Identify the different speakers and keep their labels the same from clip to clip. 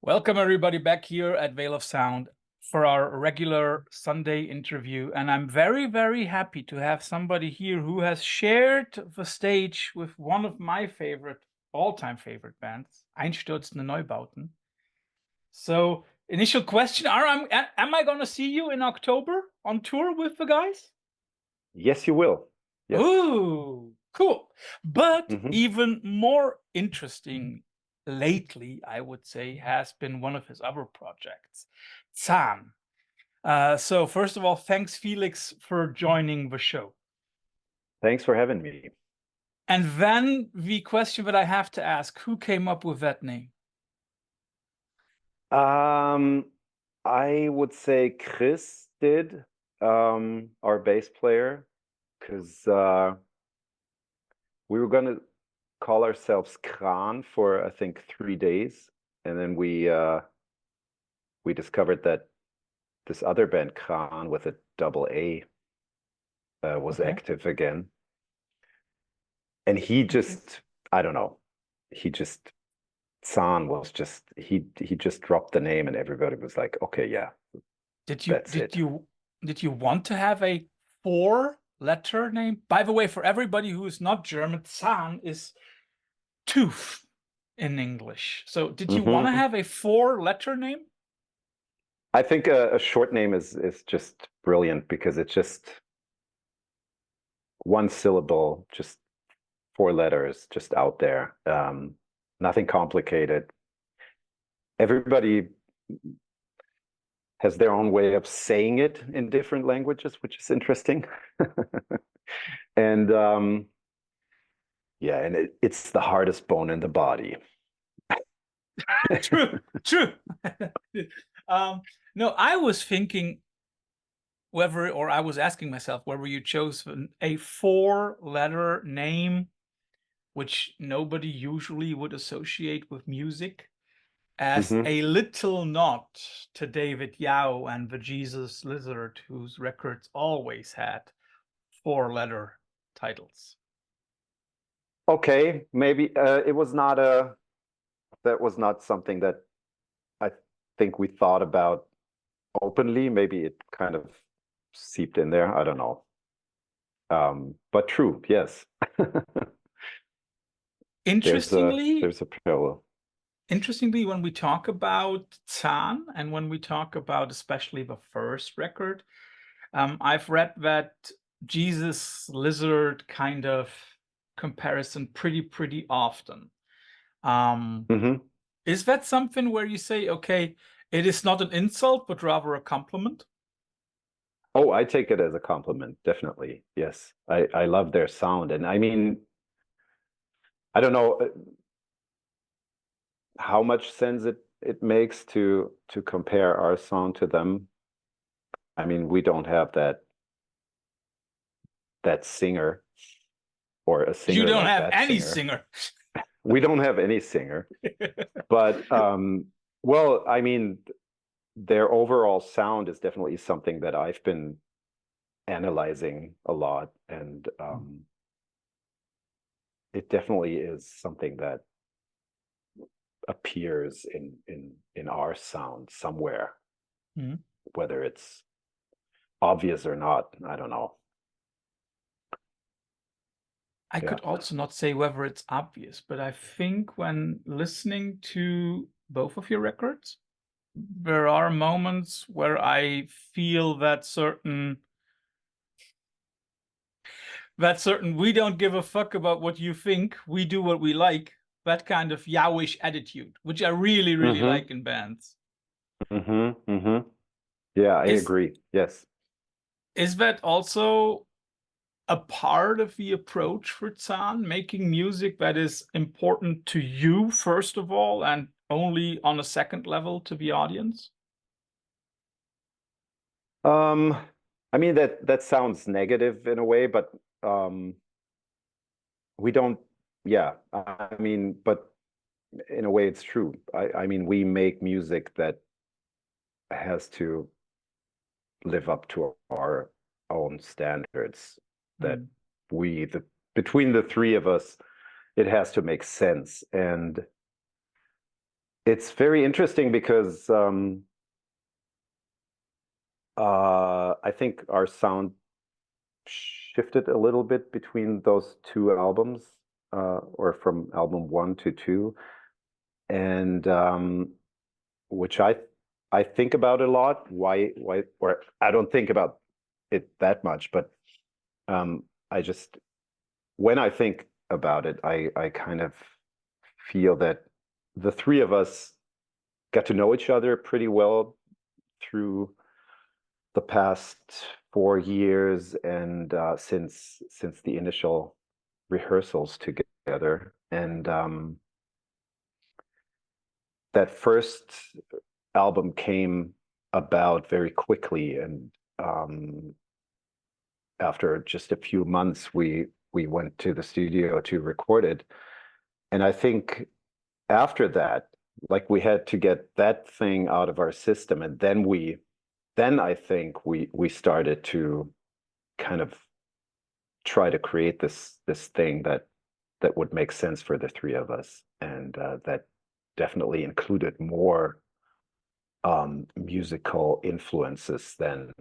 Speaker 1: Welcome everybody back here at Veil of Sound for our regular Sunday interview. And I'm very, very happy to have somebody here who has shared the stage with one of my all-time favorite bands, Einstuerzende Neubauten. So, initial question, am I going to see you in October on tour with the guys?
Speaker 2: Yes, you will. Yes.
Speaker 1: Ooh, cool. But even more interesting lately, I would say, has been one of his other projects, Zahn. So first of all, thanks, Felix, for joining the show.
Speaker 2: Thanks for having me.
Speaker 1: And then the question that I have to ask, who came up with that name?
Speaker 2: I would say Chris did, our bass player, because we were going to call ourselves Kran for, I think, 3 days. And then we discovered that this other band, Kran, with a double A, was active again. And he just, I don't know, Zahn was just, he just dropped the name and everybody was like, okay, yeah.
Speaker 1: Did you want to have a 4-letter name? By the way, for everybody who is not German, Zahn is tooth in English. So did you want to have a 4-letter name?
Speaker 2: I think a short name is just brilliant because it's just one syllable, just 4 letters, just out there. Nothing complicated. Everybody has their own way of saying it in different languages, which is interesting. And yeah, and it's the hardest bone in the body.
Speaker 1: True. No, I was thinking I was asking myself whether you chose a 4-letter name, which nobody usually would associate with music, as a little nod to David Yao and the Jesus Lizard, whose records always had 4-letter titles.
Speaker 2: Okay, maybe it was not that was not something that I think we thought about openly. Maybe it kind of seeped in there. I don't know. But true, yes.
Speaker 1: Interestingly,
Speaker 2: there's a parallel.
Speaker 1: Interestingly, when we talk about Zahn and when we talk about especially the first record, I've read that Jesus Lizard kind of comparison pretty often. Is that something where you say, okay, it is not an insult, but rather a compliment?
Speaker 2: Oh, I take it as a compliment, definitely. Yes. I love their sound. And I mean, I don't know how much sense it makes to compare our sound to them. I mean, we don't have that singer or a singer.
Speaker 1: You don't
Speaker 2: like
Speaker 1: have
Speaker 2: that
Speaker 1: any
Speaker 2: singer. We don't have any singer. But well, I mean, their overall sound is definitely something that I've been analyzing a lot, and it definitely is something that appears in our sound somewhere, whether it's obvious or not. I don't know.
Speaker 1: I could also not say whether it's obvious, but I think when listening to both of your records, there are moments where I feel that certain we don't give a fuck about what you think, we do what we like, that kind of yowish attitude, which I really like in bands.
Speaker 2: Yeah, I agree. Yes.
Speaker 1: Is that also a part of the approach for Zahn, making music that is important to you first of all and only on a second level to the audience?
Speaker 2: I mean, that sounds negative in a way, but we don't, yeah, I mean, but in a way it's true. I mean, we make music that has to live up to our own standards, that between the three of us, it has to make sense. And It's very interesting because I think our sound shifted a little bit between those two albums, or from album 1 to 2, and which I think about a lot. Why, or I don't think about it that much, but I just, when I think about it, I kind of feel that the three of us got to know each other pretty well through the past 4 years, and since the initial rehearsals together, and that first album came about very quickly, and after just a few months, we went to the studio to record it, and I think after that, like, we had to get that thing out of our system, and then I think we started to kind of try to create this thing that would make sense for the three of us, and that definitely included more musical influences than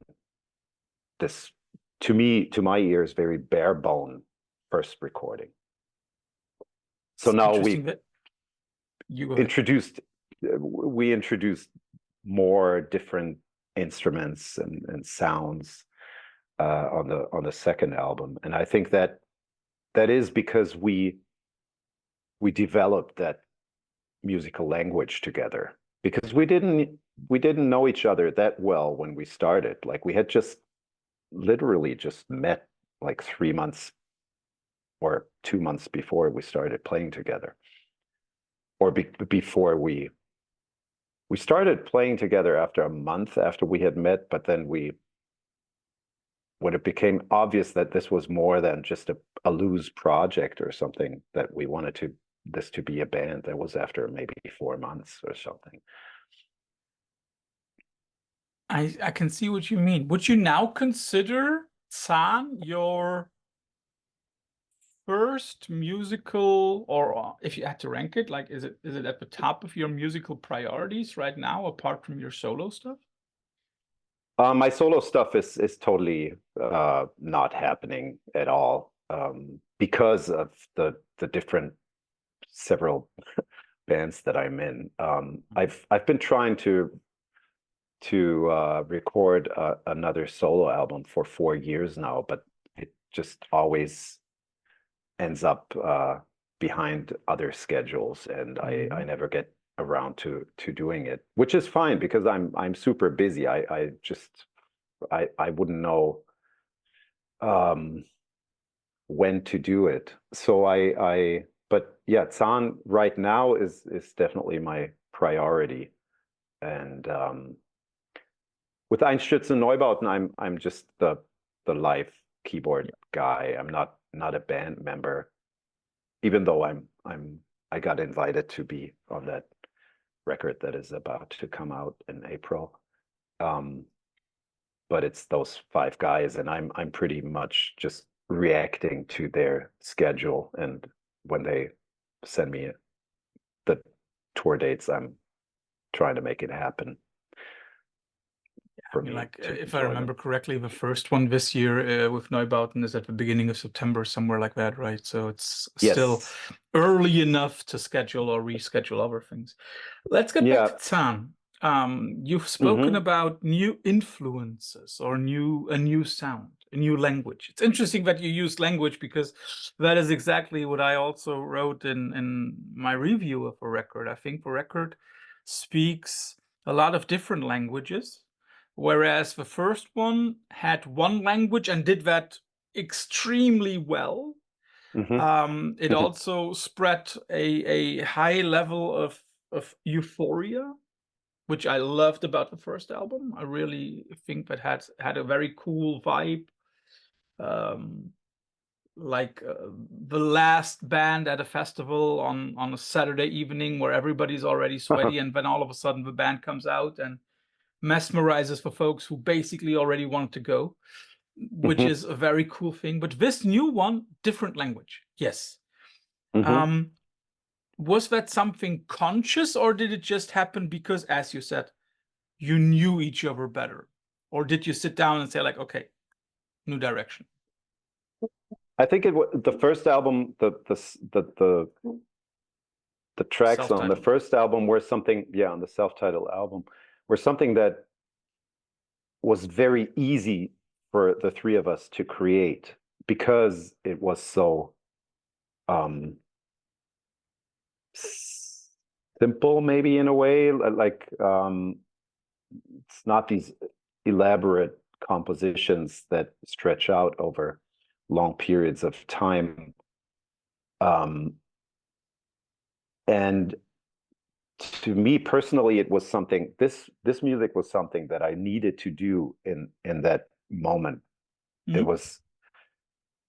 Speaker 2: this, to me, to my ears, very bare bone first recording. So
Speaker 1: It's
Speaker 2: now
Speaker 1: interesting that you go ahead.
Speaker 2: we introduced more different instruments and sounds on the second album, and I think that is because we developed that musical language together, because we didn't know each other that well when we started. Like, we had just literally just met like 3 months or 2 months before we started playing together, or before we started playing together after a month after we had met. But then when it became obvious that this was more than just a loose project or something, that we wanted this to be a band, that was after maybe 4 months or something.
Speaker 1: I can see what you mean. Would you now consider Zahn your first musical, or if you had to rank it, like, is it at the top of your musical priorities right now, apart from your solo stuff?
Speaker 2: My solo stuff is totally not happening at all, because of the different several bands that I'm in. I've been trying to record another solo album for 4 years now, but it just always ends up behind other schedules, and I never get around to doing it, which is fine, because I'm super busy. I wouldn't know when to do it. So but yeah, Zahn right now is definitely my priority, and with Einstuerzende Neubauten, I'm just the live keyboard guy. I'm not a band member, even though I got invited to be on that record that is about to come out in April. But it's those 5 guys, and I'm pretty much just reacting to their schedule, and when they send me the tour dates, I'm trying to make it happen for me.
Speaker 1: Like, if I remember correctly, the first one this year with Neubauten is at the beginning of September, somewhere like that, right? So it's still early enough to schedule or reschedule other things. Let's get back to Zahn. You've spoken about new influences, or a new sound, a new language. It's interesting that you use language, because that is exactly what I also wrote in my review of a record. I think the record speaks a lot of different languages, whereas the first one had one language and did that extremely well. It also spread a high level of euphoria, which I loved about the first album. I really think that had a very cool vibe, like the last band at a festival on a Saturday evening, where everybody's already sweaty, and then all of a sudden the band comes out and mesmerizes the folks who basically already wanted to go, which is a very cool thing. But this new one, different language, yes. Was that something conscious, or did it just happen because, as you said, you knew each other better? Or did you sit down and say like, okay, new direction?
Speaker 2: I think it was the first album, the tracks on the first album were something, on the self-titled album, were something that was very easy for the three of us to create because it was so simple, maybe in a way. Like it's not these elaborate compositions that stretch out over long periods of time. And to me personally, it was something, this music was something that I needed to do in that moment.
Speaker 1: Mm-hmm.
Speaker 2: It was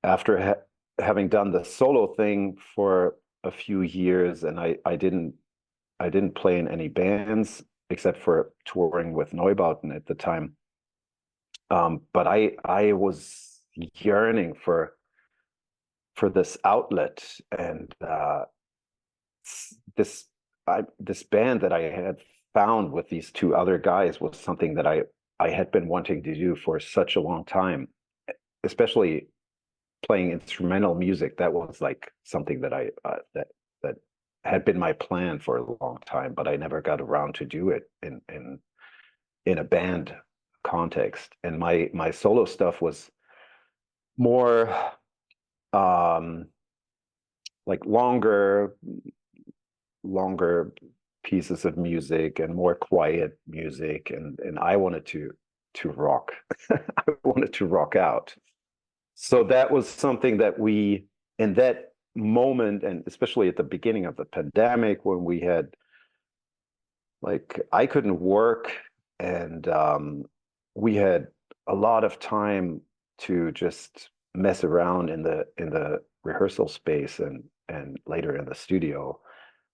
Speaker 2: after having done the solo thing for a few years, and I didn't play in any bands except for touring with Neubauten at the time. But I was yearning for this outlet, and this band that I had found with these two other guys was something that I had been wanting to do for such a long time, especially playing instrumental music. That was like something that I that had been my plan for a long time, but I never got around to do it in a band context. And my solo stuff was more like longer pieces of music and more quiet music, and I wanted to rock. I wanted to rock out. So that was something that we, in that moment, and especially at the beginning of the pandemic, when we had, like, I couldn't work, and we had a lot of time to just mess around in the rehearsal space and later in the studio.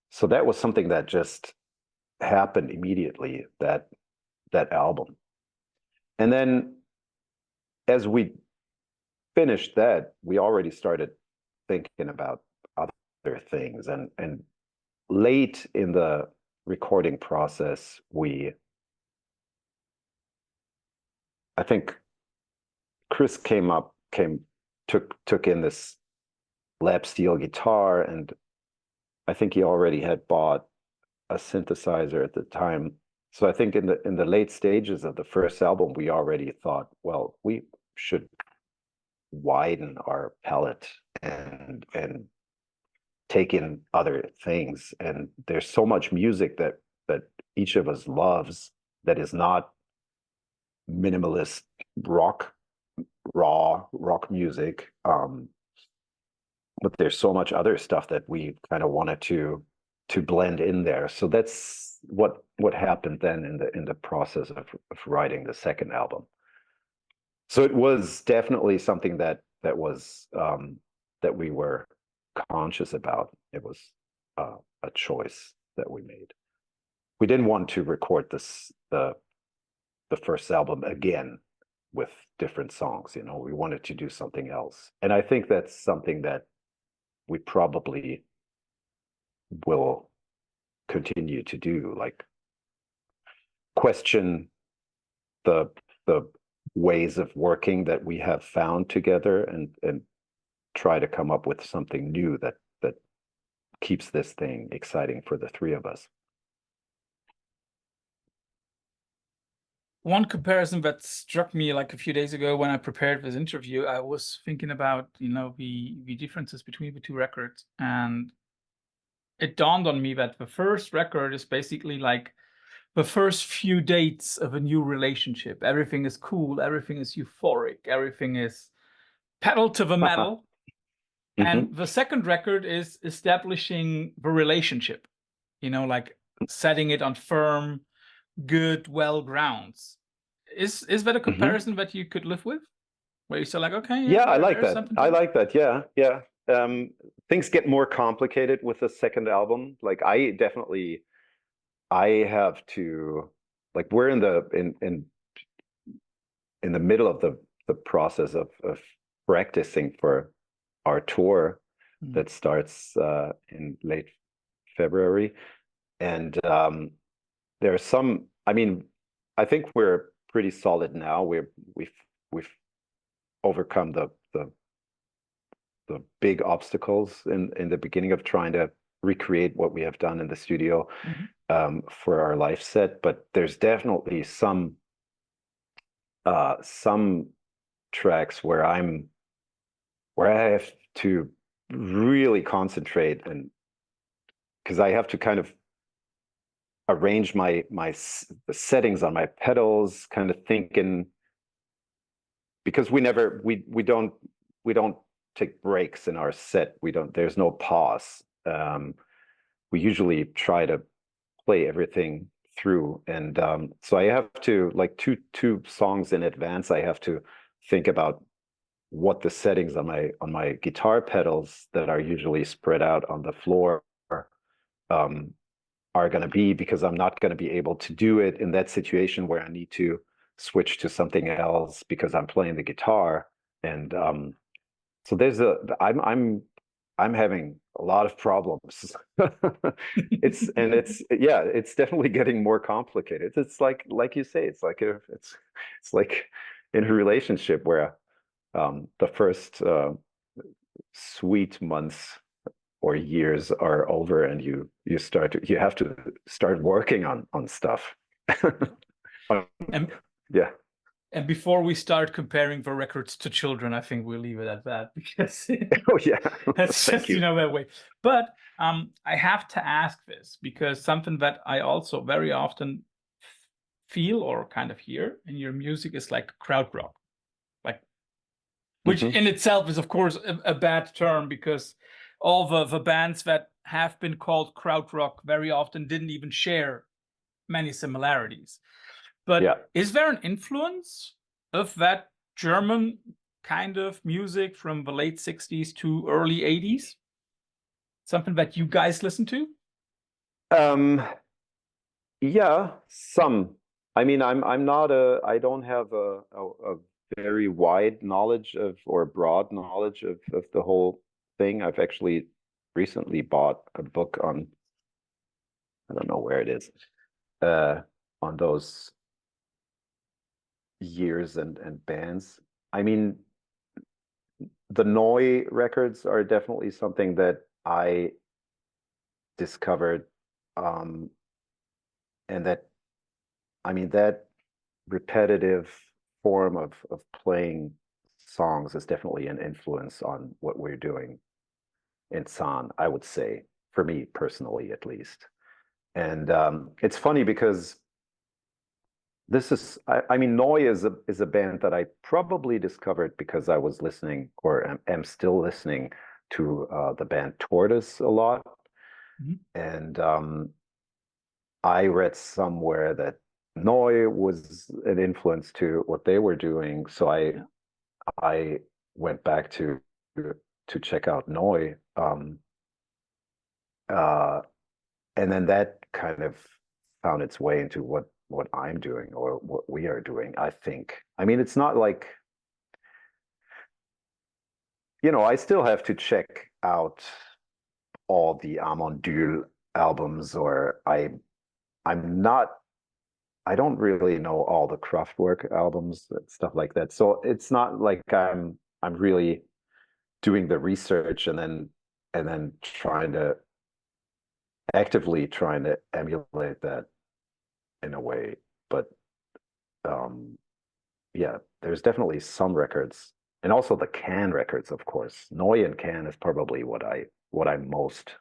Speaker 2: So that was something that just happened immediately, that album. And then as we finished that, we already started thinking about other things. And late in the recording process, I think Chris took in this lap steel guitar, and I think he already had bought a synthesizer at the time. So I think in the late stages of the first album, we already thought, well, we should widen our palette and take in other things. And there's so much music that each of us loves that is not minimalist raw rock music. But there's so much other stuff that we kind of wanted to blend in there. So that's what happened then in the process of writing the second album. So it was definitely something that was that we were conscious about. It was a choice that we made. We didn't want to record the first album again with different songs. You know, we wanted to do something else, and I think that's something that we probably will continue to do, like question the ways of working that we have found together, and try to come up with something new that keeps this thing exciting for the three of us.
Speaker 1: One comparison that struck me like a few days ago when I prepared this interview, I was thinking about, you know, the differences between the two records, and it dawned on me that the first record is basically like the first few dates of a new relationship. Everything is cool, everything is euphoric, everything is pedal to the metal. And the second record is establishing the relationship, you know, like setting it on firm, good, well grounds. Is that a comparison that you could live with? Where you say like, okay,
Speaker 2: yeah, I like that. I like that. Yeah. Things get more complicated with the second album. Like I have to, like, we're in the middle of the process of practicing for our tour that starts in late February. And there are some, I mean, I think we're pretty solid now. We've overcome the big obstacles in the beginning of trying to recreate what we have done in the studio for our live set. But there's definitely some tracks where I have to really concentrate, and because I have to kind of arrange the settings on my pedals, kind of thinking, because we don't take breaks in our set. There's no pause. We usually try to play everything through, and so I have to, like, two songs in advance, I have to think about what the settings on my guitar pedals that are usually spread out on the floor are going to be, because I'm not going to be able to do it in that situation where I need to switch to something else because I'm playing the guitar. And so I'm having a lot of problems. It's definitely getting more complicated. It's like you say, it's like in a relationship where the first sweet months or years are over, and you have to start working on stuff.
Speaker 1: And
Speaker 2: yeah.
Speaker 1: And before we start comparing the records to children, I think we'll leave it at that, because
Speaker 2: oh yeah,
Speaker 1: that's just that way. But I have to ask this, because something that I also very often feel or kind of hear in your music is like krautrock, like, which in itself is, of course, a bad term, because all the bands that have been called krautrock very often didn't even share many similarities. But is there an influence of that German kind of music from the late 60s to early 80s? Something that you guys listen to?
Speaker 2: Yeah, some. I mean, I don't have a very wide knowledge of, or broad knowledge of the whole thing. I've actually recently bought a book on, I don't know where it is, on those years and bands. I mean, the Neu records are definitely something that I discovered, and that, I mean, that repetitive form of playing songs is definitely an influence on what we're doing in Zahn, I would say, for me personally, at least. And it's funny because this is, I mean, Neu is a band that I probably discovered because I was listening, or am still listening to the band Tortoise a lot. And I read somewhere that Neu was an influence to what they were doing. So I went back to check out Neu. And then that kind of found its way into what I'm doing, or what we are doing, I think. I mean, it's not like, I still have to check out all the Amondül albums, or I don't really know all the Kraftwerk albums, stuff like that. So it's not like I'm really doing the research and then actively trying to emulate that in a way. But yeah, there's definitely some records, and also the Can records, of course. Neu and Can is probably what I'm most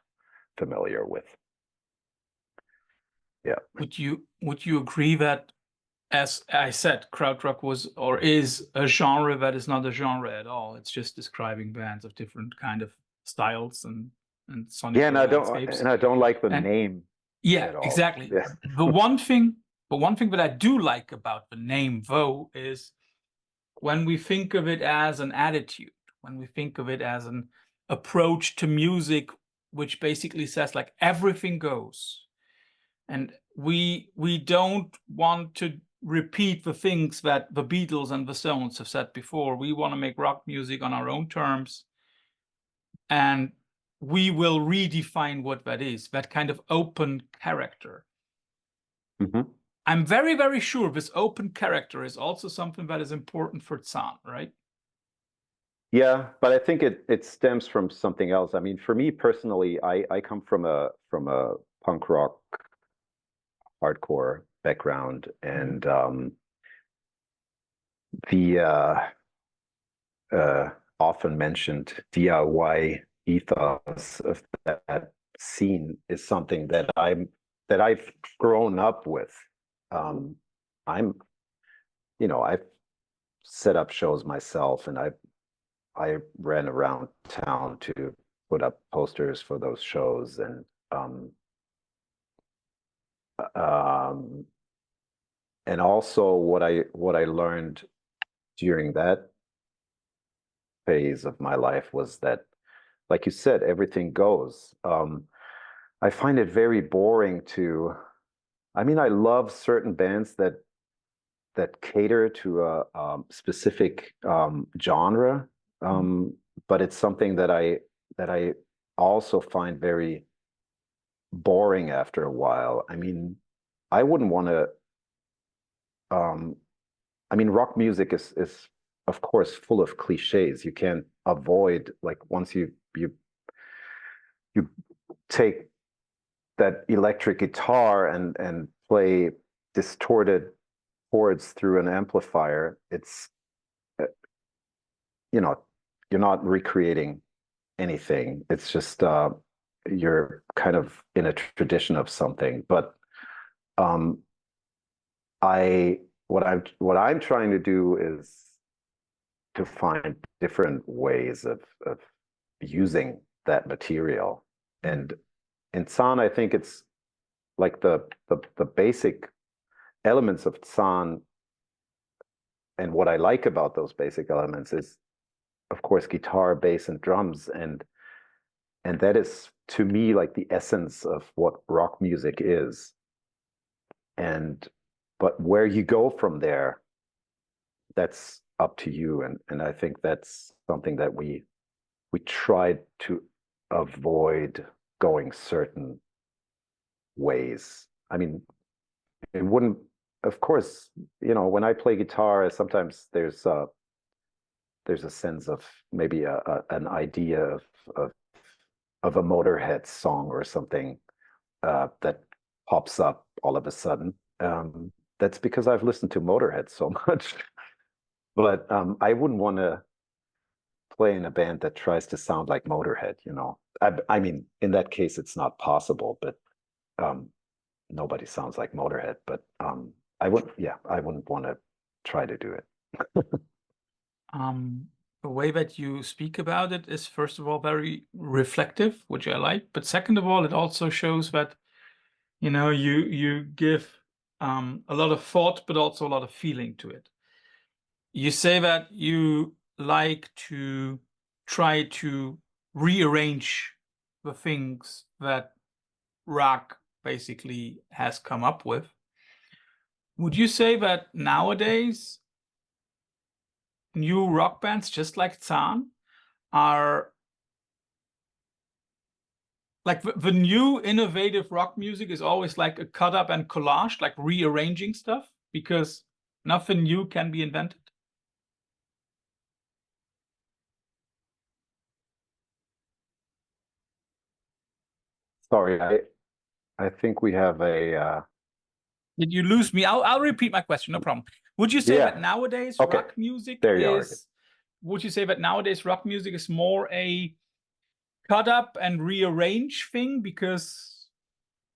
Speaker 2: familiar with. Yeah.
Speaker 1: Would you agree that, as I said, krautrock was or is a genre that is not a genre at all? It's just describing bands of different kind of styles and sonic landscapes.
Speaker 2: And I don't like the name.
Speaker 1: Yeah, exactly.
Speaker 2: Yeah.
Speaker 1: The one thing that I do like about the name, though, is when we think of it as an attitude, when we think of it as an approach to music, which basically says, like, everything goes. And we don't want to repeat the things that the Beatles and the Stones have said before. We want to make rock music on our own terms. And we will redefine what that is, that kind of open character.
Speaker 2: Mm-hmm.
Speaker 1: I'm very, very sure this open character is also something that is important for Zahn, right?
Speaker 2: Yeah, but I think it stems from something else. I mean, for me personally, I come from a punk rock hardcore background, and the often mentioned DIY ethos of that scene is something that I've grown up with. I'm, I've set up shows myself, and I ran around town to put up posters for those shows, and um, also what I learned during that phase of my life was that, like you said, everything goes. I find it very boring to. I mean, I love certain bands that cater to a specific genre, but it's something that I also find very boring after a while. I mean, I wouldn't want to. I mean, rock music is of course full of cliches. You can't avoid, like, once you take that electric guitar and play distorted chords through an amplifier, it's you know you're not recreating anything. It's just you're kind of in a tradition of something. But um, I what I'm trying to do is to find different ways of using that material. And in Zahn, I think it's like the basic elements of Zahn, and what I like about those basic elements is, of course, guitar, bass, and drums, and that is, to me, like the essence of what rock music is. And but where you go from there, that's up to you. And I think that's something that we tried to avoid, going certain ways. I mean, it wouldn't, of course, when I play guitar, sometimes there's a sense of maybe an idea of of a Motorhead song or something that pops up all of a sudden. That's because I've listened to Motorhead so much. But I wouldn't want to play in a band that tries to sound like Motorhead. I mean, in that case, it's not possible, but nobody sounds like Motorhead. But I wouldn't want to try to do it.
Speaker 1: The way that you speak about it is, first of all, very reflective, which I like. But second of all, it also shows that, you give a lot of thought, but also a lot of feeling to it. You say that you like to try to rearrange the things that rock basically has come up with. Would you say that nowadays new rock bands, just like Zahn, are like the new innovative rock music is always like a cut up and collage, like rearranging stuff, because nothing new can be invented?
Speaker 2: Sorry, I think we have a
Speaker 1: Did you lose me? I'll repeat my question, no problem. Would you say that
Speaker 2: yeah.
Speaker 1: nowadays
Speaker 2: Okay,
Speaker 1: rock music
Speaker 2: there you are.
Speaker 1: would you say that nowadays rock music is more a cut up and rearrange thing? Because,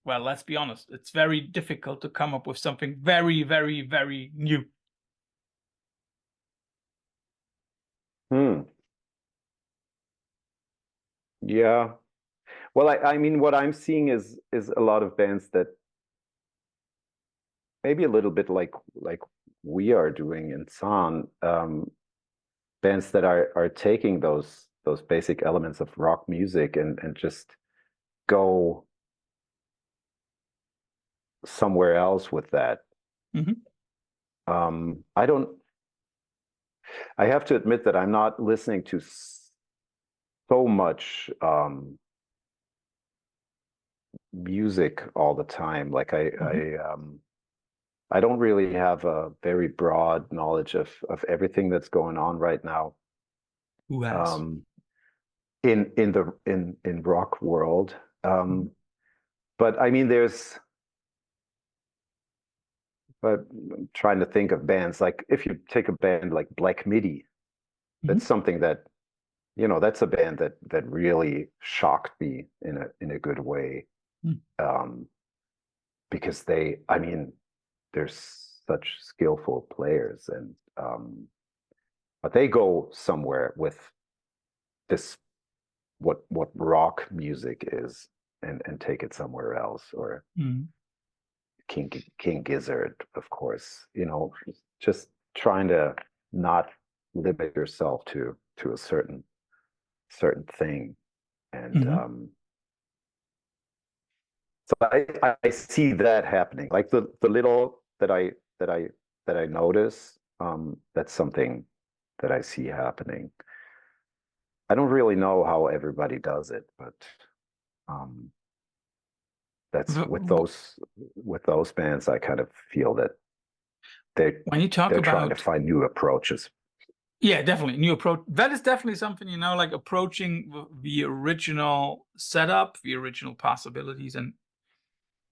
Speaker 1: well, let's be honest, it's very difficult to come up with something very, very, very new.
Speaker 2: Yeah. Well, I mean, what I'm seeing is a lot of bands that maybe a little bit like we are doing in Zahn, bands that are taking those basic elements of rock music and just go somewhere else with that. I don't. I have to admit that I'm not listening to so much music all the time. Like I don't really have a very broad knowledge of everything that's going on right now.
Speaker 1: Who has?
Speaker 2: In rock world. But I mean, but I'm trying to think of bands, like if you take a band like Black Midi, that's something that, that's a band that really shocked me in a good way. Because I mean, they're such skillful players, and but they go somewhere with this, what rock music is, and take it somewhere else. Or King Gizzard, of course, just trying to not limit yourself to a certain thing. And so I see that happening, like the little that I notice. That's something that I see happening. I don't really know how everybody does it, but that's with those bands, I kind of feel that
Speaker 1: when you talk
Speaker 2: they're
Speaker 1: about
Speaker 2: trying to find new approaches.
Speaker 1: Yeah, definitely new approach. That is definitely something, like approaching the original setup, the original possibilities, and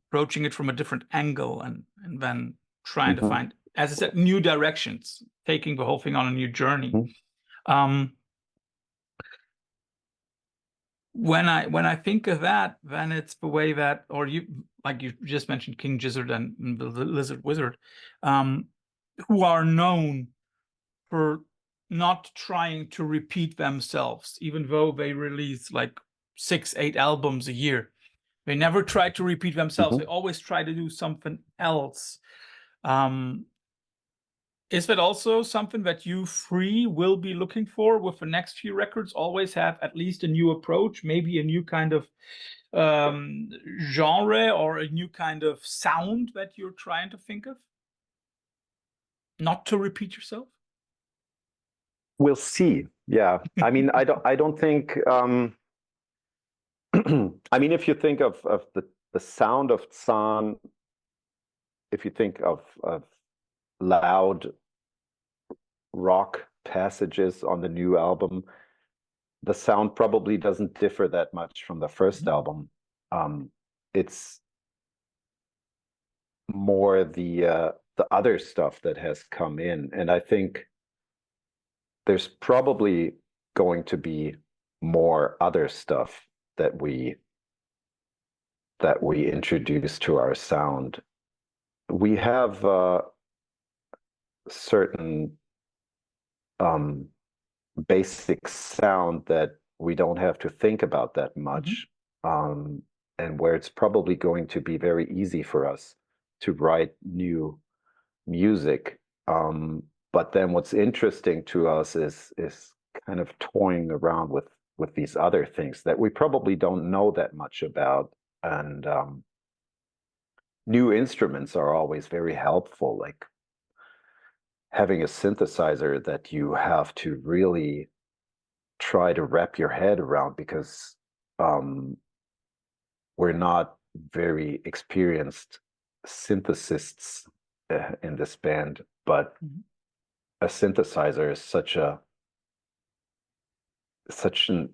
Speaker 1: approaching it from a different angle, and then trying to find, as I said, new directions, taking the whole thing on a new journey. When I think of that, then it's the way that, or like you just mentioned, King Gizzard and the Lizard Wizard, who are known for not trying to repeat themselves, even though they release like 6-8 albums a year. They never try to repeat themselves. They always try to do something else. Is that also something that you three will be looking for with the next few records? Always have at least a new approach, maybe a new kind of genre, or a new kind of sound that you're trying to think of? Not to repeat yourself?
Speaker 2: We'll see. Yeah. I mean, I don't think, I mean, if you think of the sound of Zahn, if you think of loud rock passages on the new album, the sound probably doesn't differ that much from the first album. It's more the other stuff that has come in, and I think there's probably going to be more other stuff that we introduce to our sound. We have certain basic sound that we don't have to think about that much, and where it's probably going to be very easy for us to write new music. But then what's interesting to us is kind of toying around with these other things that we probably don't know that much about. And new instruments are always very helpful, like having a synthesizer that you have to really try to wrap your head around, because we're not very experienced synthesists in this band, but a synthesizer is such an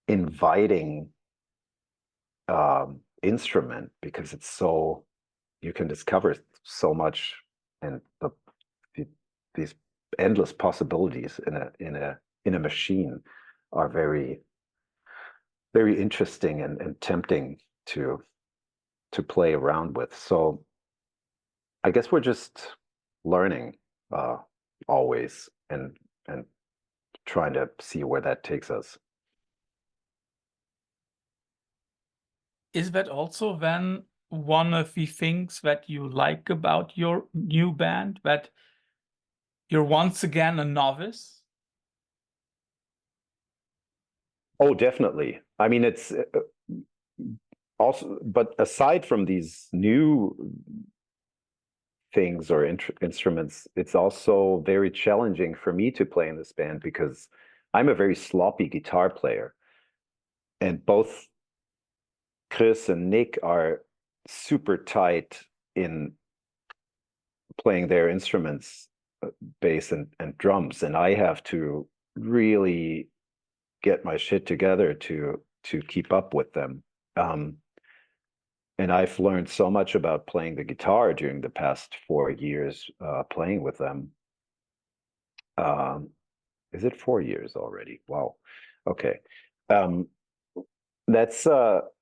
Speaker 2: inviting instrument, because it's so, you can discover so much, and these endless possibilities in a machine are very, very interesting and tempting to play around with. So I guess we're just learning always, and trying to see where that takes us.
Speaker 1: Is that also then one of the things that you like about your new band, that you're once again a novice?
Speaker 2: Oh, definitely. I mean, it's also, but aside from these new things or instruments, it's also very challenging for me to play in this band, because I'm a very sloppy guitar player, and both Chris and Nick are super tight in playing their instruments, bass and drums, and I have to really get my shit together to keep up with them. And I've learned so much about playing the guitar during the past 4 years playing with them. Is it 4 years already? Wow. Okay.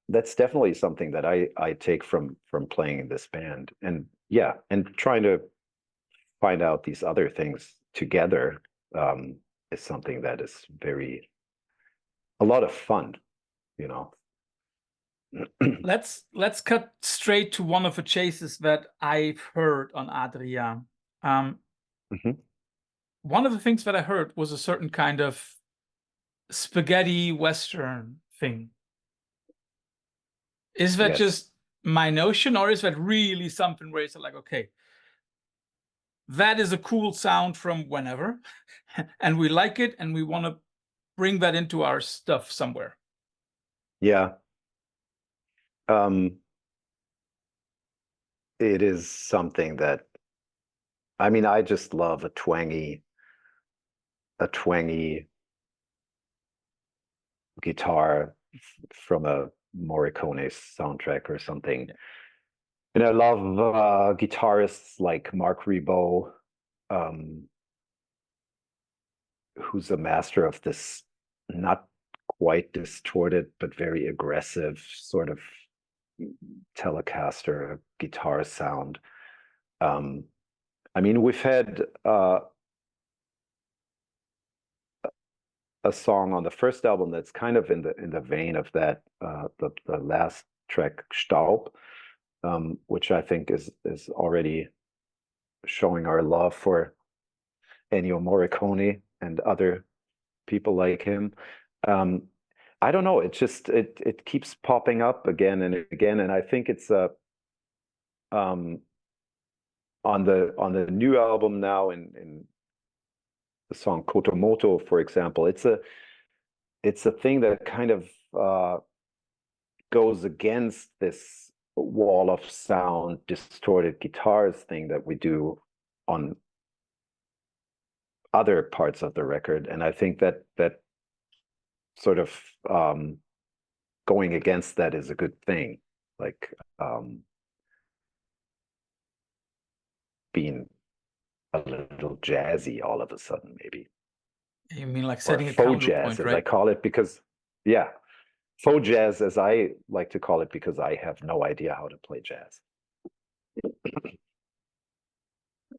Speaker 2: That's definitely something that I take from playing in this band. And yeah, and trying to find out these other things together is something that is a lot of fun, you know.
Speaker 1: Let's cut straight to one of the chases that I've heard on Adria. One of the things that I heard was a certain kind of spaghetti Western thing. Is that just my notion, or is that really something where it's like, okay, that is a cool sound from whenever, and we like it, and we want to bring that into our stuff somewhere?
Speaker 2: Yeah. It is something that, I mean, I just love a twangy guitar from a Morricone soundtrack or something. And I love guitarists like Mark Ribot, who's a master of this not quite distorted but very aggressive sort of Telecaster guitar sound. I mean, we've had a song on the first album that's kind of in the vein of that, the last track, Staub, which I think is already showing our love for Ennio Morricone and other people like him. I don't know, it just it keeps popping up again and again, and I think it's on the new album now, in the song Kotomoto, for example, it's a thing that kind of goes against this wall of sound, distorted guitars thing that we do on other parts of the record. And I think that sort of going against that is a good thing, like being a little jazzy all of a sudden, maybe.
Speaker 1: You mean like
Speaker 2: Or
Speaker 1: setting a
Speaker 2: faux jazz,
Speaker 1: counterpoint,
Speaker 2: as
Speaker 1: right?
Speaker 2: I call it, because yeah, faux jazz, as I like to call it, because I have no idea how to play jazz.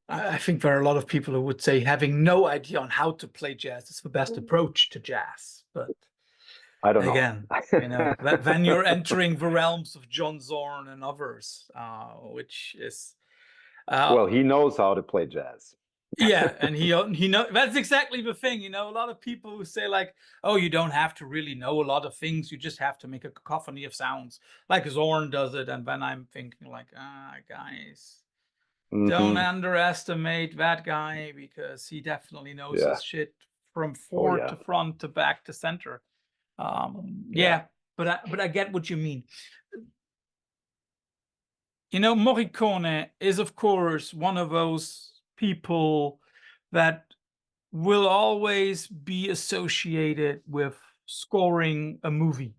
Speaker 1: I think there are a lot of people who would say having no idea on how to play jazz is the best approach to jazz. But
Speaker 2: I don't
Speaker 1: again,
Speaker 2: know.
Speaker 1: you know, then you're entering the realms of John Zorn and others, which is
Speaker 2: Well, he knows how to play jazz.
Speaker 1: yeah, and he know that's exactly the thing. You know, a lot of people who say like, "Oh, you don't have to really know a lot of things. You just have to make a cacophony of sounds, like Zorn does it." And then I'm thinking like, guys, don't underestimate that guy, because he definitely knows his shit from forward to front to back to center. Yeah, but I get what you mean. You know, Morricone is, of course, one of those people that will always be associated with scoring a movie.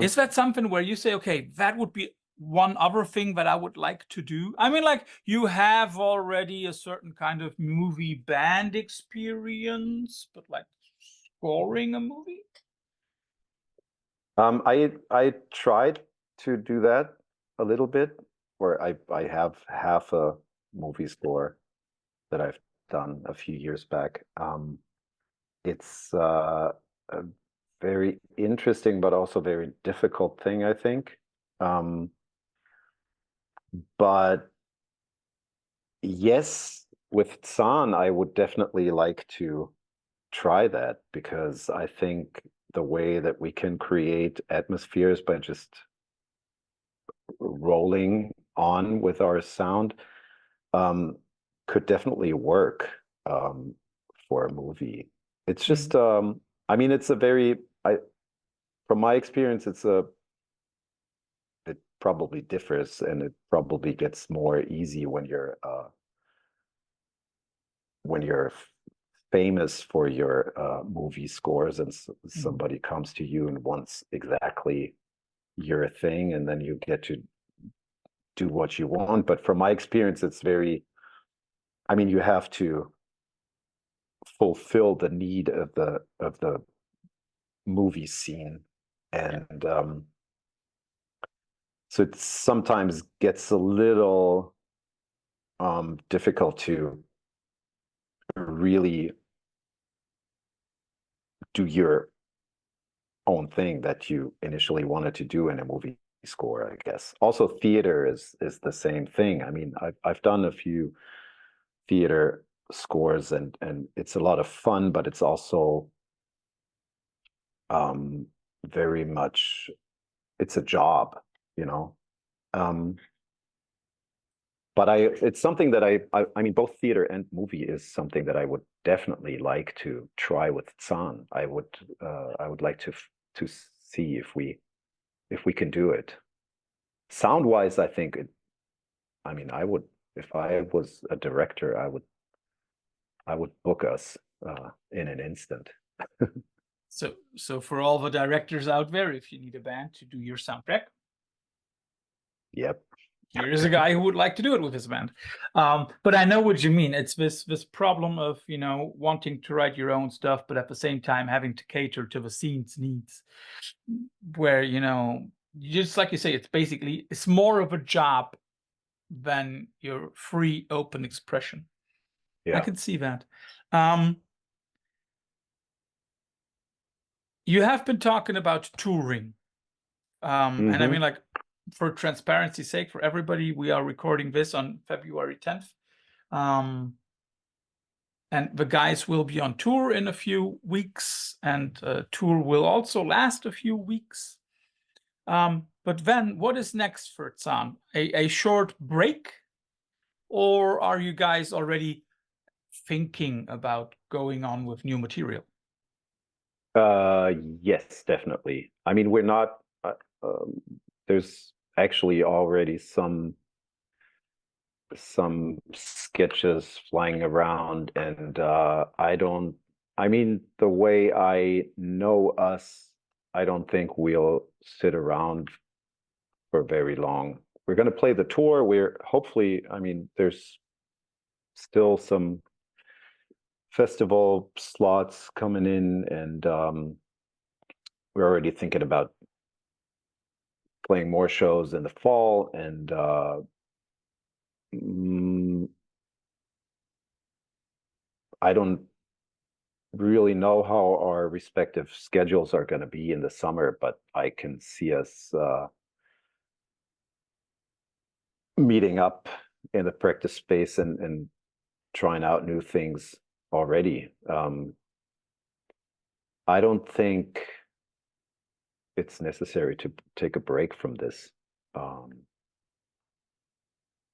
Speaker 1: Is that something where you say, okay, that would be one other thing that I would like to do? I mean, like, you have already a certain kind of movie band experience, but like scoring a movie?
Speaker 2: I tried to do that a little bit, where I have half a movie score that I've done a few years back. It's a very interesting but also very difficult thing, I think. But yes, with Zahn, I would definitely like to try that, because I think the way that we can create atmospheres by just rolling on with our sound could definitely work for a movie. It's just I mean, it's a very, from my experience, it's a probably differs, and it probably gets more easy when you're famous for your movie scores, and somebody comes to you and wants exactly your thing, and then you get to do what you want. But from my experience, it's very, I mean, you have to fulfill the need of the movie scene, and so it sometimes gets a little difficult to really do your own thing that you initially wanted to do in a movie score, I guess. Also, theater is the same thing. I mean, I've done a few theater scores, and it's a lot of fun, but it's also very much, it's a job, you know. But it's something that I mean, both theater and movie is something that I would definitely like to try with Zahn. I would like to see if we can do it. Sound wise, I think I mean, I would, if I was a director, I would book us in an instant.
Speaker 1: So for all the directors out there, if you need a band to do your soundtrack,
Speaker 2: Yep.
Speaker 1: here's a guy who would like to do it with his band. But I know what you mean. It's this problem of, you know, wanting to write your own stuff, but at the same time having to cater to the scene's needs. Where, you know, just like you say, it's more of a job than your free open expression.
Speaker 2: Yeah.
Speaker 1: I can see that. You have been talking about touring. And I mean, like, for transparency's sake, for everybody, we are recording this on February 10th. And the guys will be on tour in a few weeks, and tour will also last a few weeks. But then what is next for Zahn? A short break? Or are you guys already thinking about going on with new material?
Speaker 2: Yes, definitely. I mean, we're not, there's actually already some sketches flying around, and I mean, the way I know us, I don't think we'll sit around for very long. We're going to play the tour. We're hopefully, I mean, there's still some festival slots coming in, and we're already thinking about playing more shows in the fall, and I don't really know how our respective schedules are going to be in the summer, but I can see us meeting up in the practice space and trying out new things already. I don't think it's necessary to take a break from this,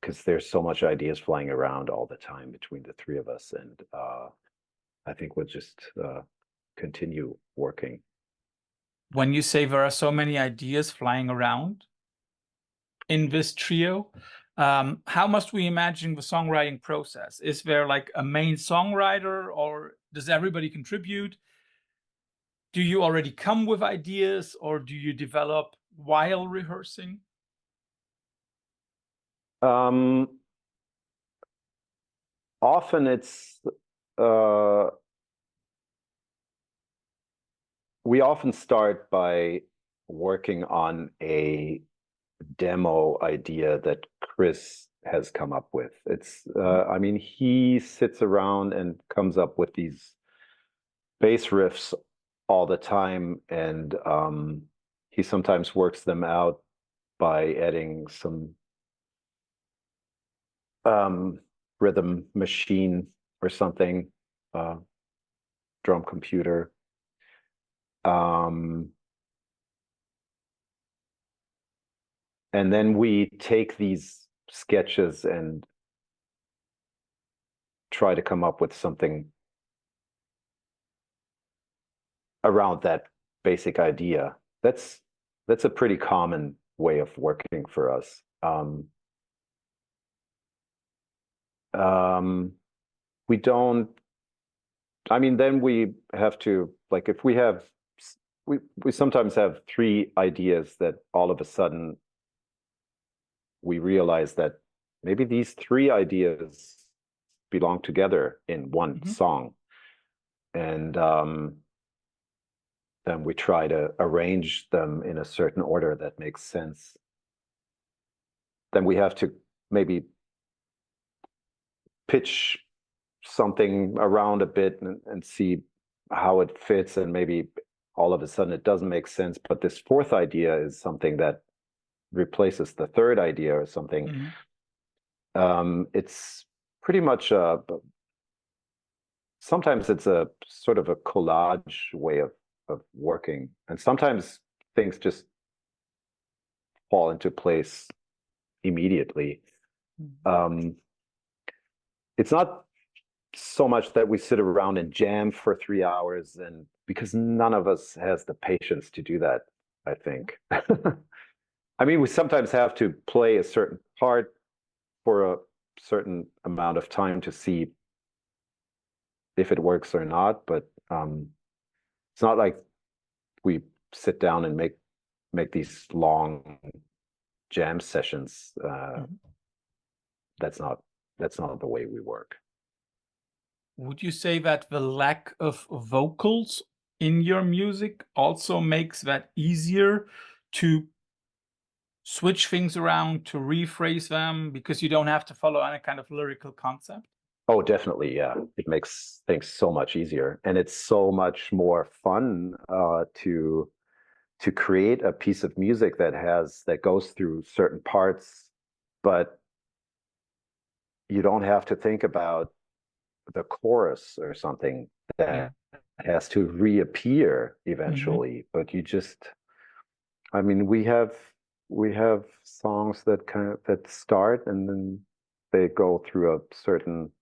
Speaker 2: because there's so much ideas flying around all the time between the three of us, and I think we'll just continue working.
Speaker 1: When you say there are so many ideas flying around in this trio, how must we imagine the songwriting process? Is there like a main songwriter, or does everybody contribute? Do you already come with ideas, or do you develop while rehearsing?
Speaker 2: Often it's we often start by working on a demo idea that Chris has come up with. It's I mean, he sits around and comes up with these bass riffs all the time, and he sometimes works them out by adding some rhythm machine or something, drum computer. And then we take these sketches and try to come up with something around that basic idea. That's a pretty common way of working for us. We don't, I mean, then we have to, like, if we have, we sometimes have three ideas that all of a sudden we realize that maybe these three ideas belong together in one song. And then we try to arrange them in a certain order that makes sense. Then we have to maybe pitch something around a bit and see how it fits, and maybe all of a sudden it doesn't make sense, but this fourth idea is something that replaces the third idea or something. It's pretty much sometimes it's a sort of a collage way of working, and sometimes things just fall into place immediately. It's not so much that we sit around and jam for 3 hours, and because none of us has the patience to do that, I think. I mean, we sometimes have to play a certain part for a certain amount of time to see if it works or not, but it's not like we sit down and make these long jam sessions. That's not the way we work.
Speaker 1: Would you say that the lack of vocals in your music also makes that easier to switch things around, to rephrase them, because you don't have to follow any kind of lyrical concept?
Speaker 2: Oh, definitely, yeah. It makes things so much easier, and it's so much more fun to create a piece of music that goes through certain parts, but you don't have to think about the chorus or something that has to reappear eventually. But you just, I mean, we have songs that start and then they go through a certain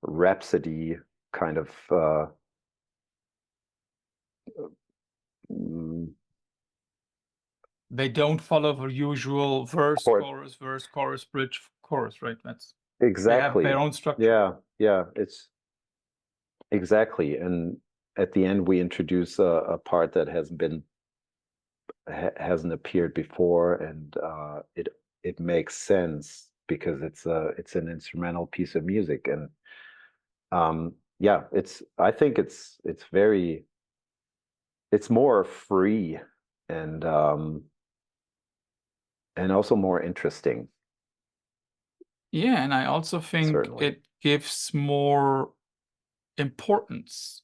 Speaker 2: rhapsody kind of
Speaker 1: they don't follow the usual verse, chorus, bridge, chorus, right? That's
Speaker 2: exactly.
Speaker 1: They have their own structure.
Speaker 2: Yeah, it's exactly. And at the end, we introduce a part that hasn't appeared before, and it makes sense because it's an instrumental piece of music, and yeah, I think it's more free and also more interesting.
Speaker 1: Yeah, and I also think
Speaker 2: Certainly.
Speaker 1: it gives more importance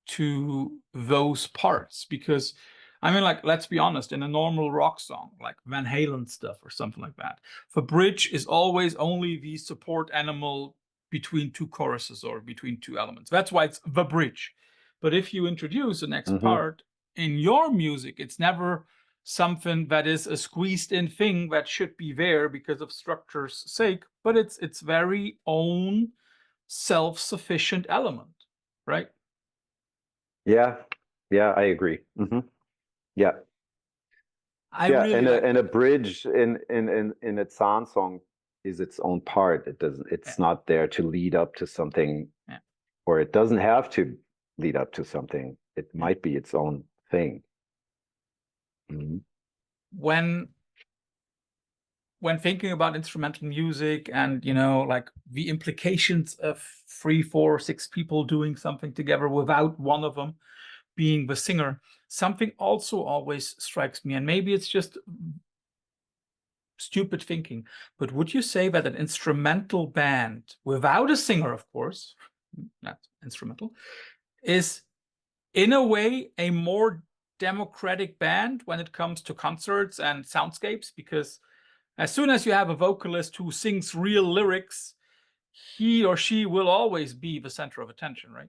Speaker 1: to those parts, because I mean, like, let's be honest, in a normal rock song, like Van Halen stuff or something like that, the bridge is always only the support animal between two choruses or between two elements. That's why it's the bridge. But if you introduce the next part in your music, it's never something that is a squeezed in thing that should be there because of structure's sake, but it's very own self-sufficient element, right?
Speaker 2: Yeah, I agree. Yeah, and a bridge in a Zahn song is its own part. It's not there to lead up to something, or it doesn't have to lead up to something. It might be its own thing.
Speaker 1: When thinking about instrumental music and, you know, like the implications of 3, 4, 6 people doing something together without one of them being the singer, something also always strikes me, and maybe it's just stupid thinking, but would you say that an instrumental band without a singer, of course, not instrumental, is in a way a more democratic band when it comes to concerts and soundscapes? Because as soon as you have a vocalist who sings real lyrics, he or she will always be the center of attention, right?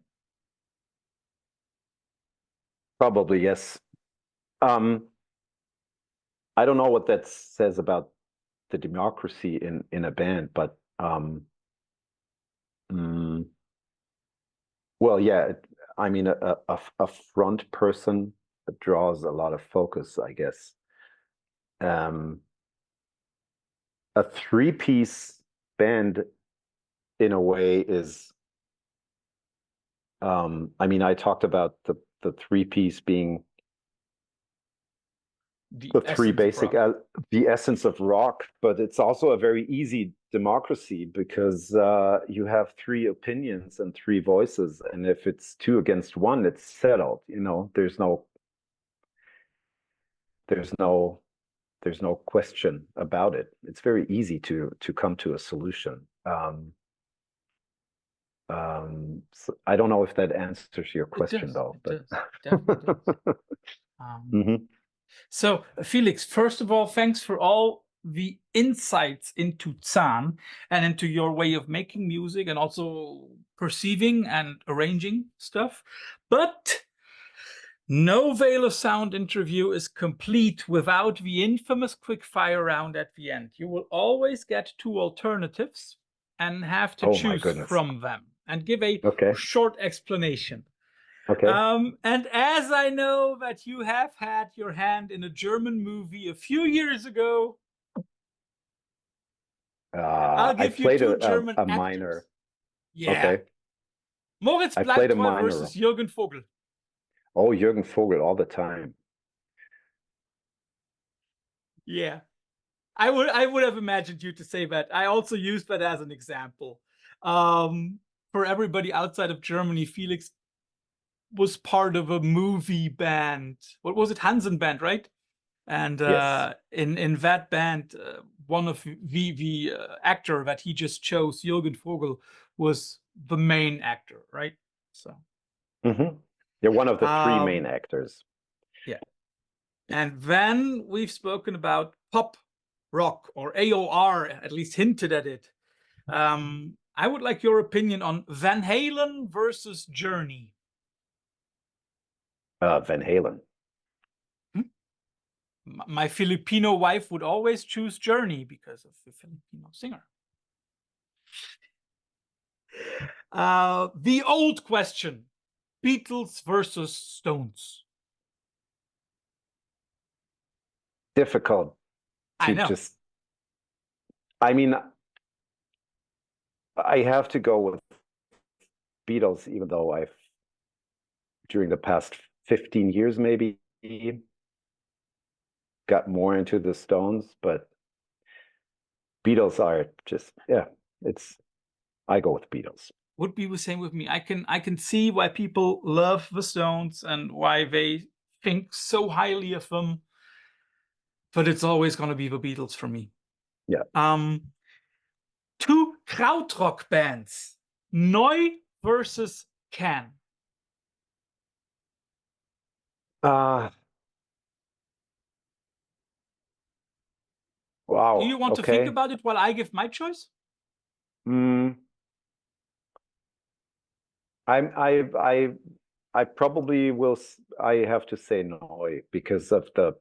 Speaker 2: Probably, yes. I don't know what that says about the democracy in a band, but well, yeah, I mean, a front person draws a lot of focus, I guess. Um, a three-piece band, in a way, is. I mean, I talked about the three-piece being
Speaker 1: The
Speaker 2: the three
Speaker 1: essence of
Speaker 2: basic,
Speaker 1: rock.
Speaker 2: the essence of rock, but it's also a very easy democracy because you have three opinions and three voices, and if it's two against one, it's settled. You know, there's no there's no question about it. It's very easy to come to a solution. So I don't know if that answers your
Speaker 1: It
Speaker 2: question,
Speaker 1: does.
Speaker 2: though,
Speaker 1: It
Speaker 2: but
Speaker 1: does. Definitely does.
Speaker 2: Mhm.
Speaker 1: So, Felix, first of all, thanks for all the insights into Zahn and into your way of making music and also perceiving and arranging stuff. But no Veil of Sound interview is complete without the infamous quickfire round at the end. You will always get two alternatives and have to
Speaker 2: Oh my
Speaker 1: choose
Speaker 2: goodness.
Speaker 1: from them and give a
Speaker 2: Okay.
Speaker 1: short explanation.
Speaker 2: Okay.
Speaker 1: And as I know that you have had your hand in a German movie a few years ago, I'll
Speaker 2: I
Speaker 1: give you
Speaker 2: played
Speaker 1: two German
Speaker 2: a
Speaker 1: actors.
Speaker 2: minor.
Speaker 1: Yeah.
Speaker 2: Okay.
Speaker 1: Moritz
Speaker 2: I played a
Speaker 1: Bleibtreu
Speaker 2: minor
Speaker 1: versus
Speaker 2: role.
Speaker 1: Jürgen Vogel.
Speaker 2: Oh, Jürgen Vogel all the time.
Speaker 1: Yeah. I would have imagined you to say that. I also used that as an example. For everybody outside of Germany, Felix was part of a movie band. What was it? Hansen Band, right? And
Speaker 2: Yes.
Speaker 1: in that band, one of the actor that he just chose, Jürgen Vogel, was the main actor, right? So
Speaker 2: Mm-hmm. You're one of the three main
Speaker 1: um,
Speaker 2: actors.
Speaker 1: yeah. And then we've spoken about pop rock or AOR, at least hinted at it. I would like your opinion on Van Halen versus Journey.
Speaker 2: Van Halen.
Speaker 1: Hmm? My Filipino wife would always choose Journey because of the Filipino singer. The old question, Beatles versus Stones.
Speaker 2: Difficult
Speaker 1: I
Speaker 2: to
Speaker 1: know.
Speaker 2: just. I mean, I have to go with Beatles, even though I've during the past 15 years maybe got more into the Stones, but Beatles are just, yeah, it's I go with Beatles.
Speaker 1: Would be the same with me. I can see why people love the Stones and why they think so highly of them, but it's always going to be the Beatles for me.
Speaker 2: Yeah.
Speaker 1: Two Krautrock bands, Neu versus Can.
Speaker 2: Uh
Speaker 1: Do you
Speaker 2: wow.
Speaker 1: want to think
Speaker 2: Okay.
Speaker 1: about it while I give my choice?
Speaker 2: Mm, I'm I probably will I have to say no because of the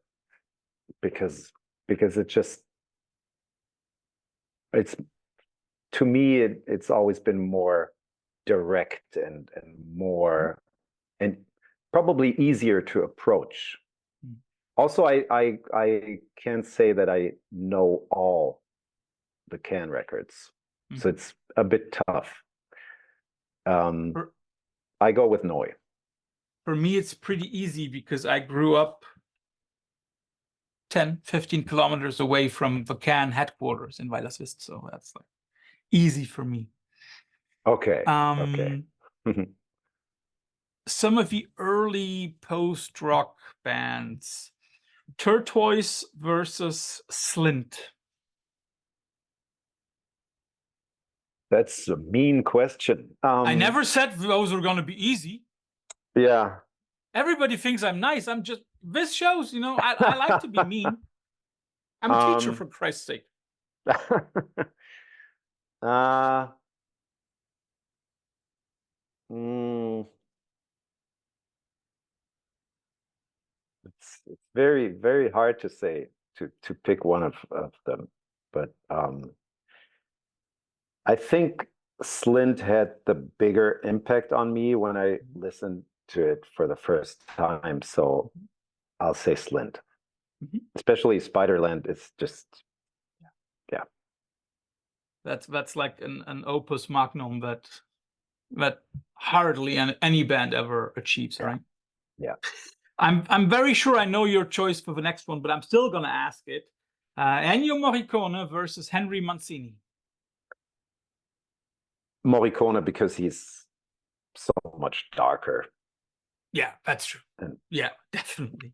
Speaker 2: because because it just it's to me it's always been more direct and more and probably easier to approach.
Speaker 1: Mm.
Speaker 2: Also, I can't say that I know all the Can records, so
Speaker 1: Mhm.
Speaker 2: it's a bit tough. Um,
Speaker 1: For,
Speaker 2: I go with Noi.
Speaker 1: for me, it's pretty easy because I grew up 10, 15 kilometers away from the Can headquarters in Weilerswist, so that's like easy for me.
Speaker 2: Okay, okay.
Speaker 1: Um, some of the early post-rock bands, Tortoise versus Slint.
Speaker 2: That's a mean question.
Speaker 1: I never said those were going to be easy.
Speaker 2: Yeah.
Speaker 1: Everybody thinks I'm nice. I'm just, this shows, I like to be mean. I'm a teacher,
Speaker 2: um,
Speaker 1: for Christ's sake.
Speaker 2: uh, mm, it's very, very hard to say to pick one of them, but I think Slint had the bigger impact on me when I listened to it for the first time. So I'll say Slint. especially Spiderland. It's just, yeah.
Speaker 1: That's like an opus magnum that hardly any band ever achieves, right?
Speaker 2: Yeah.
Speaker 1: I'm very sure I know your choice for the next one, but I'm still gonna ask it. Ennio Morricone versus Henry Mancini.
Speaker 2: Morricone, because he's so much darker.
Speaker 1: Yeah, that's true.
Speaker 2: And
Speaker 1: yeah, definitely.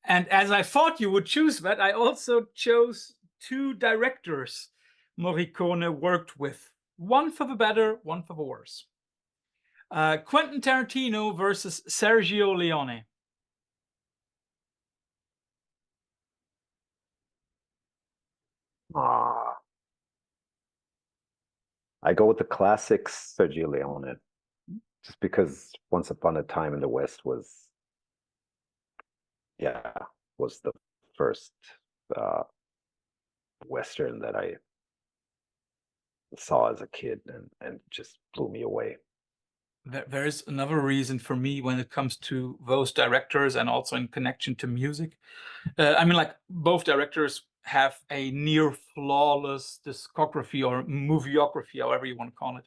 Speaker 1: And as I thought you would choose that, I also chose two directors Morricone worked with. One for the better, one for the worse. Quentin Tarantino versus Sergio Leone.
Speaker 2: I go with the classics, Sergio Leone, just because Once Upon a Time in the West was the first Western that I saw as a kid, and just blew me away.
Speaker 1: There's another reason for me when it comes to those directors and also in connection to music. I mean, like, both directors have a near flawless discography or movieography, however you want to call it.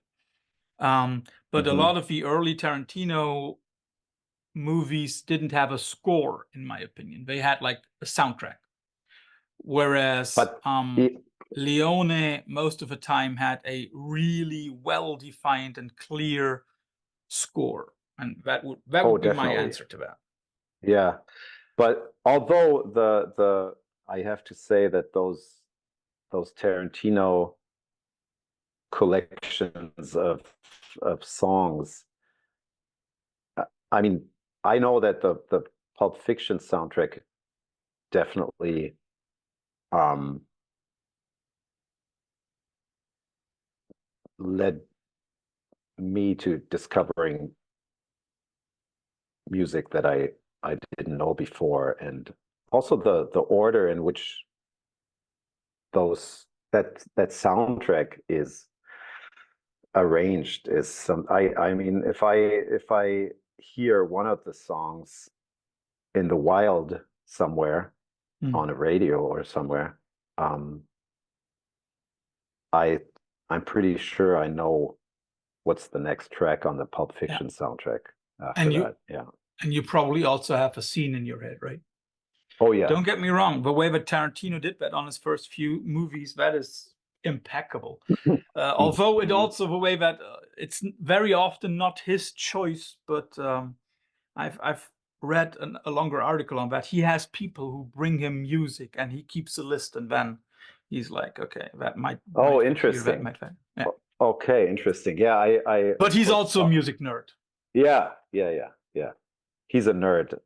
Speaker 1: But a lot of the early Tarantino movies didn't have a score, in my opinion. They had like a soundtrack. Whereas Leone, most of the time, had a really well-defined and clear score. And that would be my answer to that.
Speaker 2: Yeah. But although the I have to say that those Tarantino collections of songs, I mean, I know that the Pulp Fiction soundtrack definitely led me to discovering music that I didn't know before, and also the order in which that soundtrack is arranged is some. I mean, if I hear one of the songs in the wild somewhere on a radio or somewhere, I'm pretty sure I know what's the next track on the Pulp Fiction soundtrack after that. Yeah.
Speaker 1: And you probably also have a scene in your head, right?
Speaker 2: Oh yeah.
Speaker 1: Don't get me wrong. The way that Tarantino did that on his first few movies, that is impeccable. Although it also the way that it's very often not his choice, but I've read a longer article on that. He has people who bring him music, and he keeps a list, and then he's like, okay, that might.
Speaker 2: Oh, interesting.
Speaker 1: Yeah.
Speaker 2: Okay, interesting. Yeah,
Speaker 1: But he's also a music nerd.
Speaker 2: Yeah. He's a nerd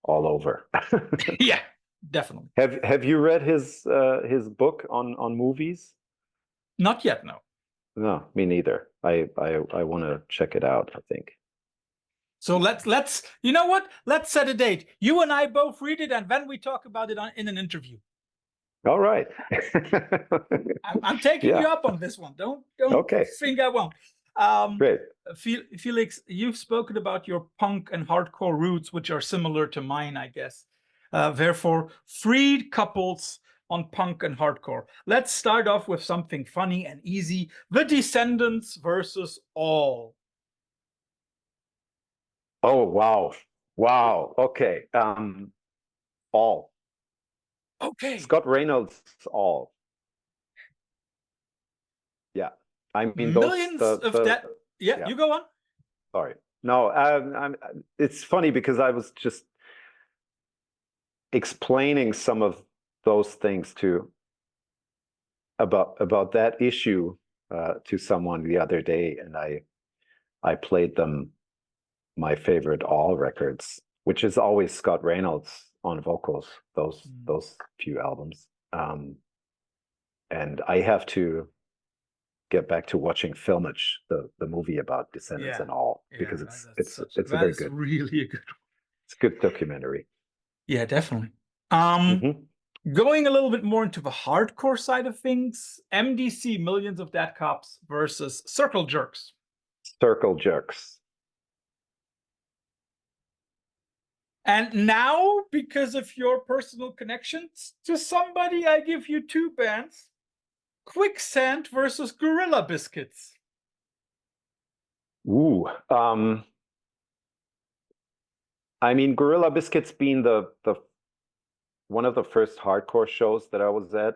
Speaker 2: all over.
Speaker 1: Yeah, definitely.
Speaker 2: Have you read his book on movies?
Speaker 1: Not yet, no.
Speaker 2: No, me neither. I want to check it out, I think.
Speaker 1: So let's you know what? Let's set a date. You and I both read it, and then we talk about it in an interview.
Speaker 2: All right.
Speaker 1: I'm taking you up on this one. Don't think I won't.
Speaker 2: Great.
Speaker 1: Felix, you've spoken about your punk and hardcore roots, which are similar to mine, I guess. Therefore, 3 couples on punk and hardcore. Let's start off with something funny and easy. The Descendants versus All.
Speaker 2: Oh, wow. Okay. All.
Speaker 1: Okay.
Speaker 2: Scott Reynolds, All. Yeah. I mean,
Speaker 1: millions of that. Yeah, you go on.
Speaker 2: Sorry. No, it's funny because I was just explaining some of those things about that issue to someone the other day, and I played them my favorite All records, which is always Scott Reynolds on vocals, those few albums. And I have to get back to watching Filmage, the movie about Descendants and All, because it's a very good,
Speaker 1: really a good one.
Speaker 2: It's a good documentary.
Speaker 1: Yeah, definitely. Going a little bit more into the hardcore side of things, MDC, Millions of Dead Cops versus Circle Jerks.
Speaker 2: Circle Jerks.
Speaker 1: And now, because of your personal connections to somebody, I give you two bands: Quicksand versus Gorilla Biscuits.
Speaker 2: Ooh, I mean, Gorilla Biscuits being the one of the first hardcore shows that I was at,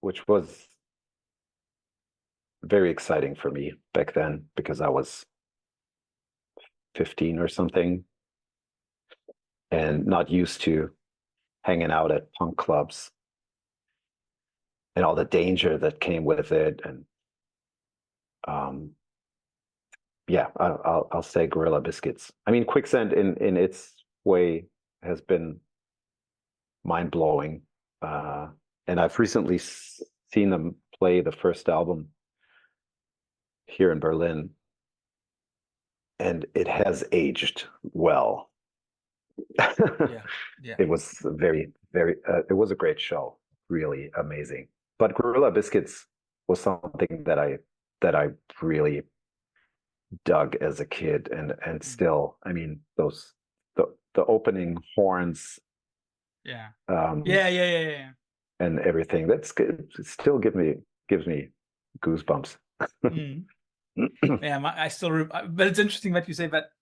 Speaker 2: which was very exciting for me back then because I was 15 or something and not used to hanging out at punk clubs and all the danger that came with it. And yeah, I'll say Gorilla Biscuits. I mean, Quicksand in its way has been mind-blowing. And I've recently seen them play the first album here in Berlin, and it has aged well.
Speaker 1: Yeah.
Speaker 2: It was very, very, it was a great show, really amazing. But Gorilla Biscuits was something that I really dug as a kid, and still, I mean, those the opening horns,
Speaker 1: Yeah.
Speaker 2: um,
Speaker 1: Yeah.
Speaker 2: and everything. That's good. It still gives me goosebumps.
Speaker 1: Mm. Yeah, I still. But it's interesting that you say that.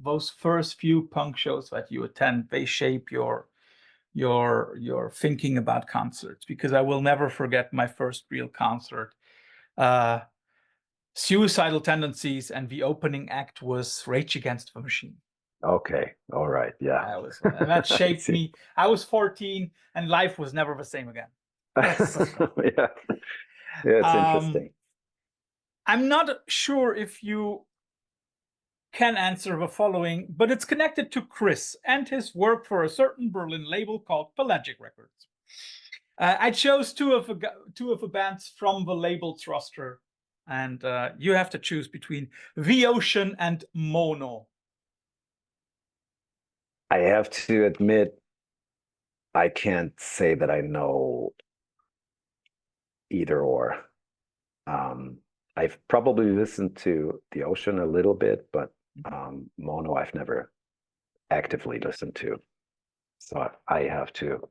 Speaker 1: Those first few punk shows that you attend, they shape your thinking about concerts. Because I will never forget my first real concert. Suicidal Tendencies, and the opening act was Rage Against the Machine.
Speaker 2: Okay, all right, yeah.
Speaker 1: That shaped me. I was 14, and life was never the same again.
Speaker 2: Yeah, it's interesting.
Speaker 1: I'm not sure if you can answer the following, but it's connected to Chris and his work for a certain Berlin label called Pelagic Records. I chose two of the bands from the label's roster, and you have to choose between The Ocean and Mono.
Speaker 2: I have to admit, I can't say that I know either or. I've probably listened to The Ocean a little bit, but Mono I've never actively listened to. So I have to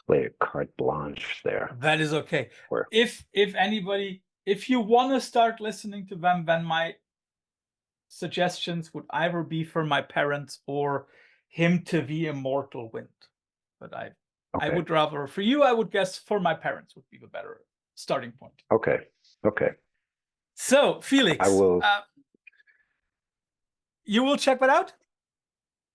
Speaker 2: play a carte blanche there.
Speaker 1: That is okay. If you want to start listening to them, then my suggestions would either be for my parents or Hymn to the Immortal Wind. But I would rather, for you, I would guess For My Parents would be the better starting point.
Speaker 2: Okay.
Speaker 1: So, Felix,
Speaker 2: I will.
Speaker 1: You will check that out?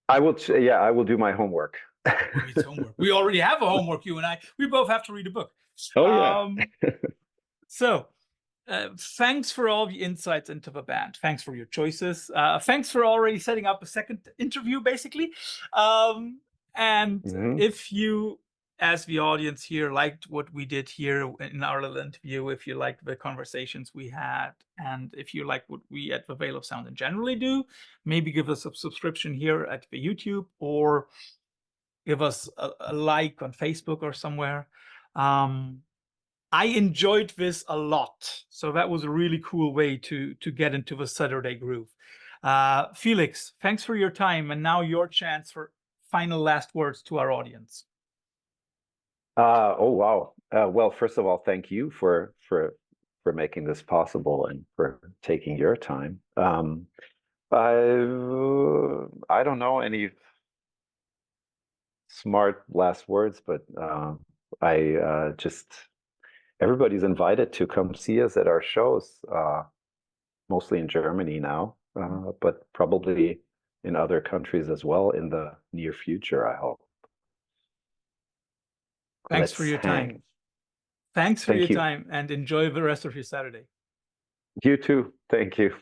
Speaker 2: I will. Yeah, I will do my homework.
Speaker 1: It's homework. We already have a homework, you and I. We both have to read a book.
Speaker 2: Oh, yeah.
Speaker 1: So, thanks for all the insights into the band. Thanks for your choices. Thanks for already setting up a second interview, basically. If you, as the audience here, liked what we did here in our little interview, if you liked the conversations we had, and if you like what we at the Veil of Sound in generally do, maybe give us a subscription here at the YouTube, or give us a like on Facebook or somewhere. I enjoyed this a lot. So that was a really cool way to get into the Saturday groove. Felix, thanks for your time. And now your chance for final last words to our audience.
Speaker 2: Oh, wow. Well, first of all, thank you for making this possible and for taking your time. I don't know any smart last words, but I just everybody's invited to come see us at our shows, mostly in Germany now, but probably in other countries as well in the near future, I hope.
Speaker 1: Thanks for your time. Thanks for your time, and enjoy the rest of your Saturday.
Speaker 2: You too. Thank you.